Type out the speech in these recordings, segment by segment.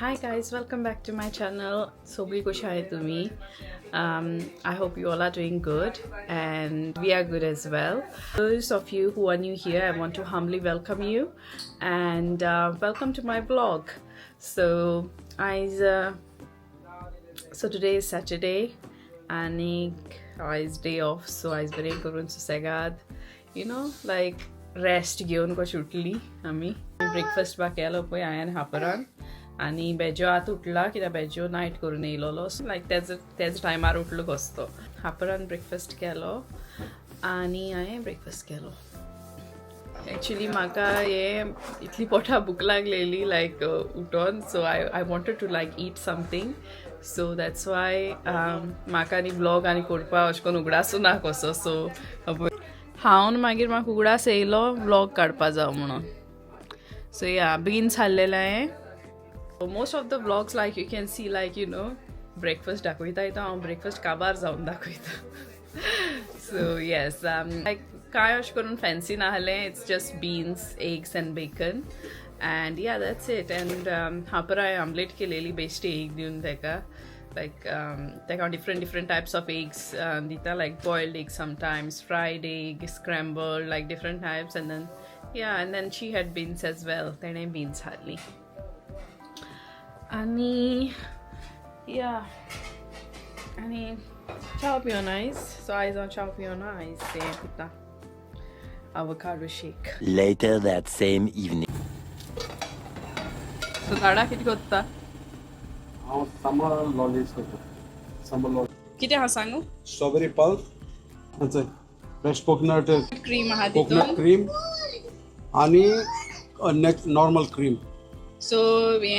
Hi guys, welcome back to my channel. Sobri kosha hai tumi. I hope you all are doing good and we are good as well. Those of you who are new here, I want to humbly welcome you and welcome to my vlog. So today is Saturday and is day off, so I bere korun susegad, like rest घेऊन कशी उठली आम्ही breakfast बा केलो पळय हांवें हापरान आनी बेजो आतां उठला कित्याक बेजो नायट करून येयलोलो लायक तेज टायमार उठलो कसो हापरान ब्रेकफास्ट केलो आनी हांवें ब्रेकफास्ट केलो. एक्चुअली म्हाका हे इतली पोटा भूक लागलेली लायक उठोन, so I wanted to like eat something, so that's why म्हाका आनी व्लॉग आनी करपा अशें करून उगडासू ना कसो. सो हांव मागीर म्हाका उगडास येयलो व्लॉग काडपा जाय म्हणून. सो या बीन्स हाडलेले हांवें. Most of the vlogs like you can see like breakfast दाखयता हांव ब्रेकफास्ट काबार जावन दाखयता. सो येस लायक काय अशें करून फॅन्सी नाहलें, it's just beans, eggs and bacon and yeah that's it. And हापर हांवें आमलेट केलेली बेश्टी एग दिवन तेका. Like different types of eggs, dita like boiled egg sometimes, fried egg, scrambled, like different types, and then she had beans as well. Then beans hardly. Ani chow pion ice. So eyes on chow pion ice. Pita avocado shake. Later that same evening. So tada kiti kotta. Summer lollies करतो. Summer lollies. किती हा सांगू? Strawberry pulp, fresh coconut cream हा coconut दितो. cream आणि normal cream. So हे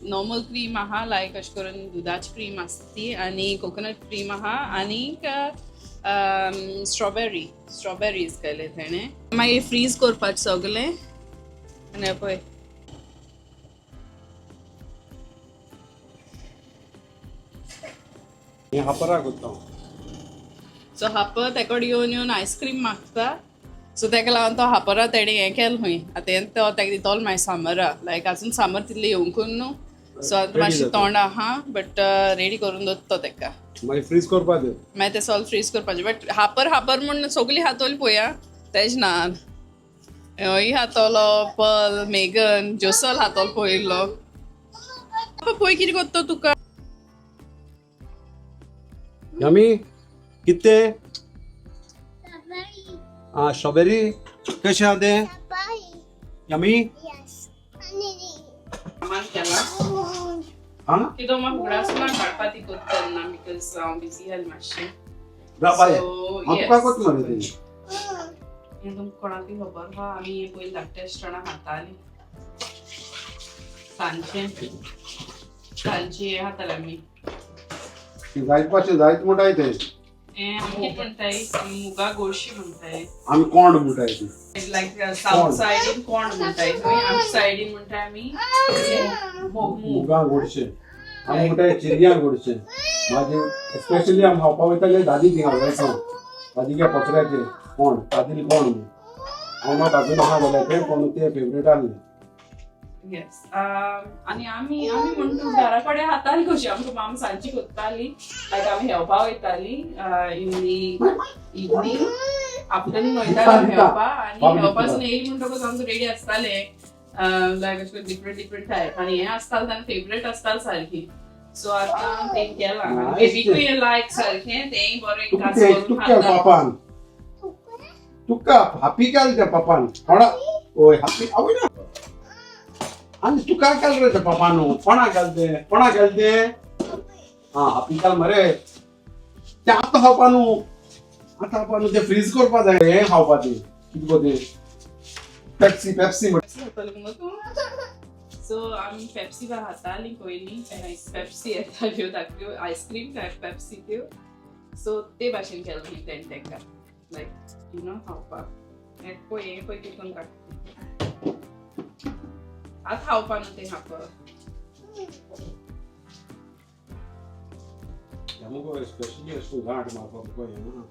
normal cream आहा लायक अशें करून दुधाची क्रीम आसता ती आनी कोकोनट क्रीम आहा आनीक स्ट्रॉबेरीज केले तेणें. मागीर फ्रीज करपाचें सगलें आनी पळय हे हापरा करता. सो हापर तेका येवन आयस्क्रीम मागता. सो तेका लागून तो हापरा तेणें हें केलें खंय आतां तो तेका दितलो मागीर समरा लायक आजून समर तितलें येवंकूच न्हू. सो आतां मातशें तोंड आहा बट रेडी करून दवरता तेका. मागीर फ्रीज करपा दे. मागीर तें सगळें फ्रीज करपाचें. बट हापर म्हणून सगळीं हातोली पळया तेज ना. ही हातोलो पल मेगन जोसल हातोलो पळयल्लो. पळय कितें कोत्ता तुका. यमी कितने स्ट्रॉबेरी कशें आहा तें यमी. सामान केला कितें म्हाका उगडास ना काडपा ती कोत्ता ना बिकॉज हांव बिजी आसलें मातशें. तुका कोत मरे तें हें तुमकां कोणाकूय खबर आहा आमी हे पयलीं धाकटे आसतना खातालीं सांजचें हें खातालीं आमी. जायत पाशें जायत म्हणटाय तें हें आमी कितें म्हणटाय मुगा गोडशी म्हणटाय. आमी कोंड म्हणटाय तें लायक साऊथ सायडीन कोंड म्हणटाय थंय आमच्या सायडीन म्हणटाय आमी मुगा गोडशें आमी म्हणटाय चिरयां गोडशें. मागीर स्पेशली आमी खावपा वयताले दादी थिंगा वयता दादीगे पत्र्याचें कोंड दादील कोंड हांव म्हाका अजून आहा जाल्यार तें कोण तें फेवरेट आसलें. येस आनी आमी म्हणटा घरा कडेन खाताली कशी आमकां माम सांजची कोत्ताली लायक आमी खेळपा वयताली इन दी इवनिंग आफ्टरनून वयताली खेळपा आनी खेळपासून येयली म्हणटकूच आमचो रेडी आसताले लायक अशें डिफरंट टायप आनी हें आसतालें ताणें फेवरेट आसतालें सारकी. सो आतां तें केलां बेबीकूय लायक सारकें तेंय बरें कास करून खाता. पापान तुका हापी केलें तें पापान कोणा ओय हापी आवय ना आनी तुका केलें रे तें पापान कोणा केलें तें हापी केलें मरे तें आतां खावपा न्हू तें फ्रीज करपा जाय हें खावपा तें कितें गो तें पेप्सी सो आमी पेप्सी बा खातालीं पयलीं पेप्सी येताल्यो धाकट्यो आयस्क्रीम टायप पेप्सी त्यो. सो ते भाशेन केलें तेणें तेका लायक खावपाक. हें पळय कितें काडटा आतां खावपा न्हू तें हापर. आमकां स्पेशली अशें गांठ मारपाक पळय ना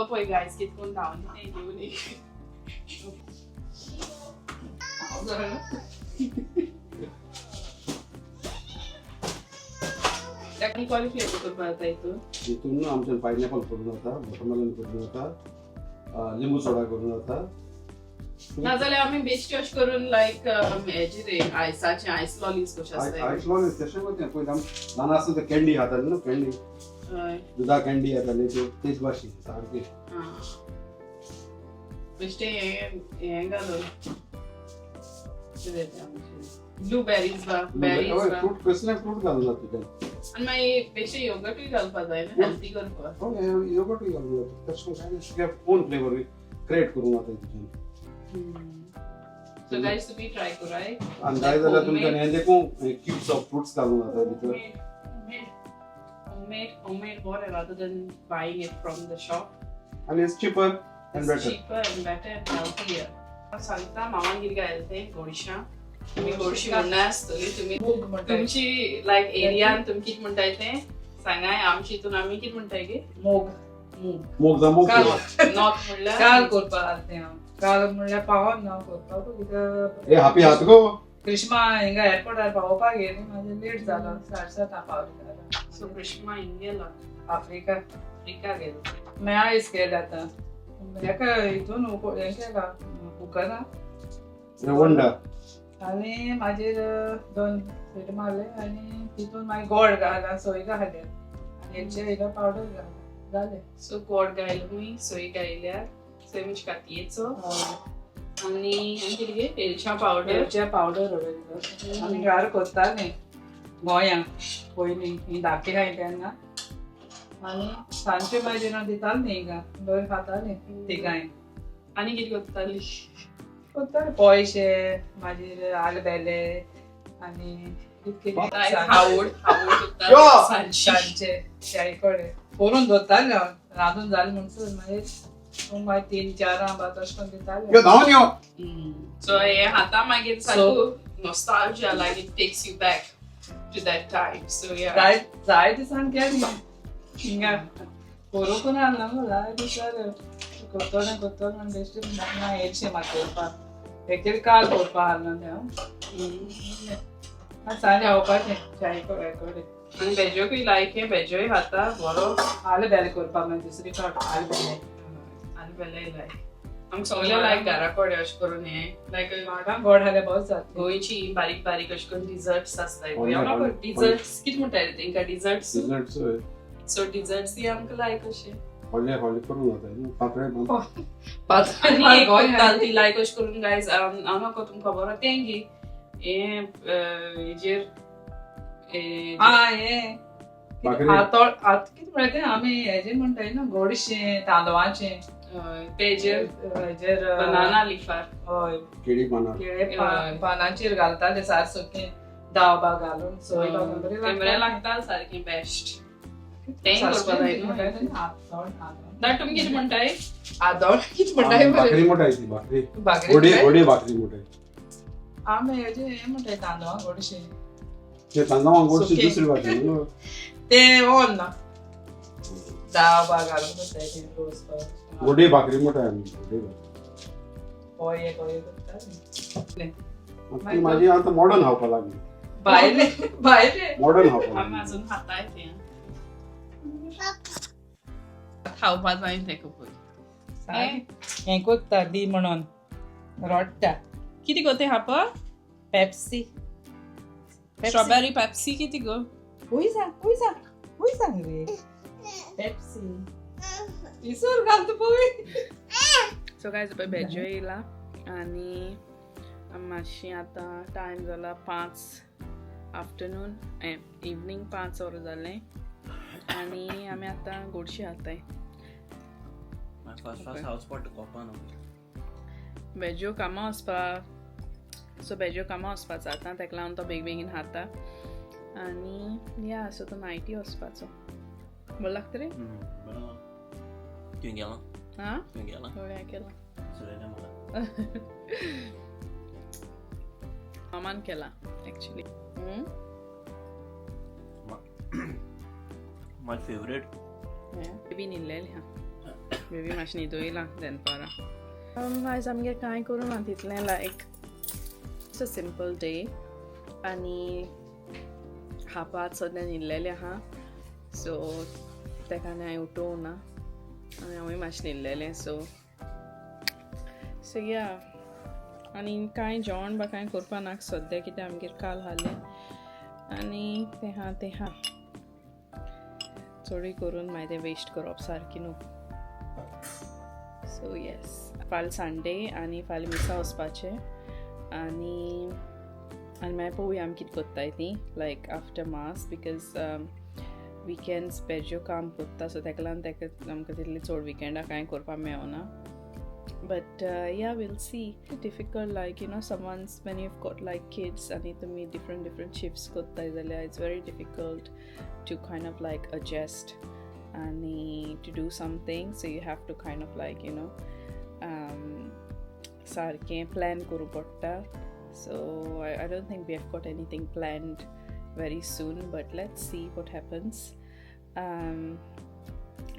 पळय गायज कितें करून धांवन तें घेवन त्याकडे कॉलिफ्लेवर करपा जाता हितून हितून आमच्यान पायनॅपल करून जाता, वॉटरमेलन करून जाता, लिंबू सोडा करून जाता. नाजाल्यार आमी बेश्टी अशें करून लायक हेजे रे आयसाचे आयस लॉलीज कशें आसता आयस लॉलीज तशें करता. पयलीं आमी ल्हान आसतना ते कँडी खाताले न्हू, कँडी हय दुधा कँडी येताली तेच भाशेन सारके. बेश्टे हें घालून ब्लूबेरीज बेरीज फ्रूट कसले फ्रूट घालून जाता तुज्यान. आनी मागीर बेश्टे योगर्टूय घालपा जाय न्हू हेल्थी करपाक. योगर्टूय घालून जाता तशें कांय ना, तुज्या ओन फ्लेवर क्रिएट करूंक जाता तुज्यान. So guys, to be try करूं आणि जाय जाल्यार तुमच्यान हें देखून क्यूब्स ऑफ फ्रुट्स घालूंक जाता भितर. Homemade water rather than buying it from the shop. And it's cheaper and It's better. cheaper and better and healthier. सांगता मामान कितें घालता गोडशां. तुम्ही गोडशी म्हणना आसतली तुम्ही तुमची लायक एरियान तुमी कितें म्हणटाय तें सांगाय. आमची हितून आमी कितें म्हणटाय गे मोग मोग जामोग काल नॉर्थ म्हणल्यार काल करपा आसलें हांव. काल म्हणल्यार पावोन ना करपाक ए हापी हात गो. क्रिस्मा हिंगा एअरपोर्टार पावोवपाक गेली म्हाजें लेट जालो 7:30 पावली. सो कृष्णा इंडियाला आफ्रिका गेलो. मेळायस केलें आतां हेका हितून हें केलां कुकरां रवंडा आनी मागीर 2 सीट मारले आनी तितून मागीर गोड घाला सोय घाले आनी हेचे इलो पावडर घाला जालें. सो गोड घायलो मी सोय घायल्यार सोय म्हणजे कातयेचो आनी कितें गे वेलच्या पावडर वेलच्या पावडर उडयलो आमी घार करतालीं गोंयांक पयलीं ही धाकटी हाय तेन्ना आनी सांजचे मागीर दिताली न्ही हिंगा बरें खातालीं तिगांय. आनी कितें करताली करतालीं पोयशे मागीर आलबेले आनी हावड सांजचे चाये कडेन करून दवरतालें हांव रांदून जालें म्हणसर मागीर 3-4 भात अशें करून दितालें. यो धांवन यो. सो हे हाता मागीर सारको nostalgia like it takes you back to that time. So या जाय दिसान केली हिंगा करूंक ना न्हू जाय दिसार करतलें आनी बेश्टी येयलशें म्हाका करपाक एक्चुअली काल करपा आहलें तें हांव सांजे खावपाचें चाये कडेन आनी वेजोकूय लायक हे वेजोय खाता बरो आलबेले करपाक मागीर दुसरी फावट आलबेले बेले लायक आमकां सगळे लायक घरा कडेन अशें करून हे लायक म्हाका गोड जाल्यार बहुत जाता. गोंयची बारीक बारीक अशें करून डिझर्ट्स आसताय होय, होय. डिझर्ट्स कितें म्हणटाय तेंकां डिझर्ट्स. डिझर्ट्स सो डिझर्ट्स ती आमकां लायक अशें व्हडले करून जाता न्हू पातळ आनी ती लायक अशें करून गायज हांव नको तुमकां खबर आहा तें गी हेजेर हें भाकरी. हातोळ कितें म्हणटा तें आमी हेजें म्हणटाय न्हू गोडशें तांदळाचें तेजेर हेजेर बनाना लिफार हय केळी पानां केळे पानांचेर घालताले सारसोकें दावबा घालून सोय घालून बरें लागता सारकें बेस्ट. तें करपा जाय न्हू. ना तुमी कितें म्हणटाय आदोळ कितें म्हणटाय भाकरी मोठाय ती भाकरी भाकरी गोडी भाकरी मोठाय. आमी हेजें हें म्हणटाय तांदळां गोडशें ते तांदळां गोडशी दुसरी भाशेन न्हू तें ओन ना दावबा घालून करताय तें रोस गोडी भाकरी मोठाय आमी गोडी भाकरी. पोये करताले ती माझी आता मॉडर्न खावपा लागली. भायले मॉडर्न खावपा आमी अजून खाताय तें खावपा जाय तें खूब हें कोत्ता दी म्हणून रोडटा कितें गो तें हापा पेप्सी स्ट्रॉबेरी पेप्सी कितें गो हुई सांग रे पेप्सी इसोर घालता पळय. सो गायज पळय वेजो येयला आनी मातशी आतां टायम जाला 5 आफ्टरनून इवनींग 5 वर जालें आनी आमी आतां गोडशी खाताय. वेजो कामां वचपाचो आतां तेका लागून तो बेगीन खाता आनी या सो तो नायटी वचपाचो. बरो लागता रे हा थोड्या केला मामान केला एक्चुअली. My favorite. बेबी न्हिदलेली हा बेबी मातशी न्हिदोयला दनपारां. आयज आमगे कांय करूं ना तितलें लायक It's a simple day आणि हापात सद्या न्हिल्लेले आहा सो तेका हांवें उठोवना आनी हांवें मातशें न्हिल्लेलें सो या आनी कांय जेवण बा कांय करपा नाका सद्या कित्याक आमगेर काल हालें आनी तें हा चोडी करून मागीर तें वेस्ट करप सारकी न्हू सो येस फाल्यां संडे आनी फाल्यां मिसा वचपाचें आनी मागीर पळोवया आमी कितें कोत्ताय ती like after mass because weekends बेज्यो काम कोत्ता सो तेका लागून आमकां तितली चड विकेंडाक कांय करपा मेळना but yeah, we'll see. Difficult, like someone's when you've got like kids and need to meet different shifts it's very difficult to kind of like adjust and to do something, so you have to kind of like sarke plan kuru porta. So I don't think we have got anything planned very soon, but let's see what happens.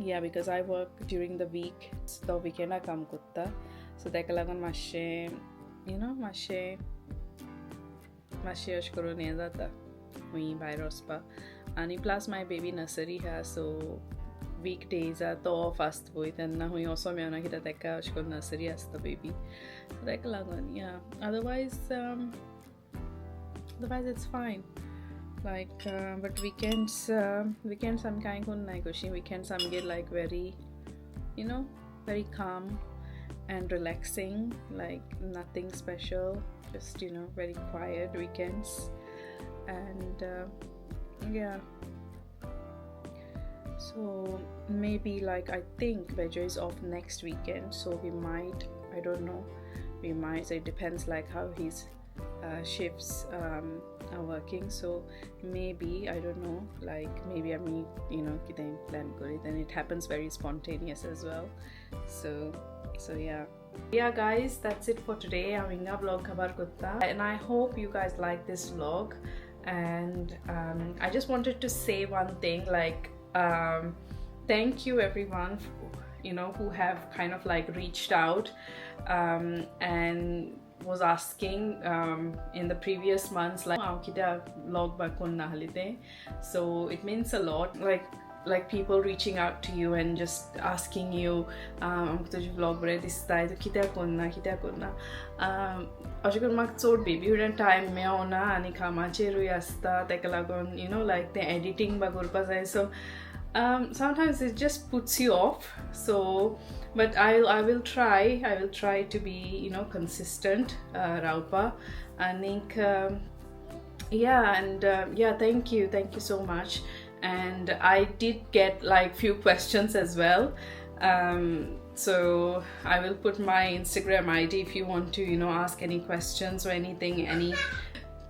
Yeah, because I work during the week, so weekend I come kutta, so तेका लागून मातशें अशें करून हें जाता खूंय भायर वचपा आनी प्लस माय बेबी नर्सरी हा सो वीक डेज तो ऑफ आसता पळय तेन्ना खूंय वचो मेळना कित्याक तेका अशें करून नर्सरी आसता बेबी सो तेका लागून या अदरवायज इट्स फायन. Like but weekends I'm kind of like weekends I'm get like very very calm and relaxing, like nothing special, just very quiet weekends. And yeah, so maybe like I think Bejo is off next weekend, so we might, I don't know, so it depends like how his shifts are working, so maybe I don't know, like maybe I mean kitain plan kori, then it happens very spontaneous as well. So yeah guys, that's it for today. Aminga vlog khabar kutta, and I hope you guys like this vlog. And I just wanted to say one thing, like thank you everyone who have kind of like reached out and was asking in the previous months like vlog ba konna halite, so it means a lot, like people reaching out to you and just asking you amku tuji vlog bare distay to kitya konna अशें करून म्हाका चड बेबीहुडान time मेळना आनी कामाचेरूय आसता तेका लागून like तें एडिटींग बा करपा जाय, so sometimes it just puts you off, so but I will try to be consistent raupa and yeah, thank you so much. And I did get like few questions as well, so I will put my Instagram ID if you want to ask any questions or anything, any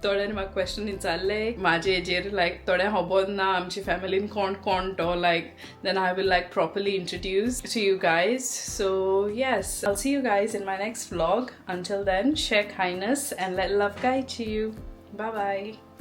थोड्यान म्हाका question विचारले म्हाजे हेजेर, लायक थोड्या खबर ना आमची फॅमिलीन कोण तो, लायक then I will like properly introduce to you guys. So yes, I'll see you guys in my next vlog. Until then, share kindness and let love guide you. Bye bye.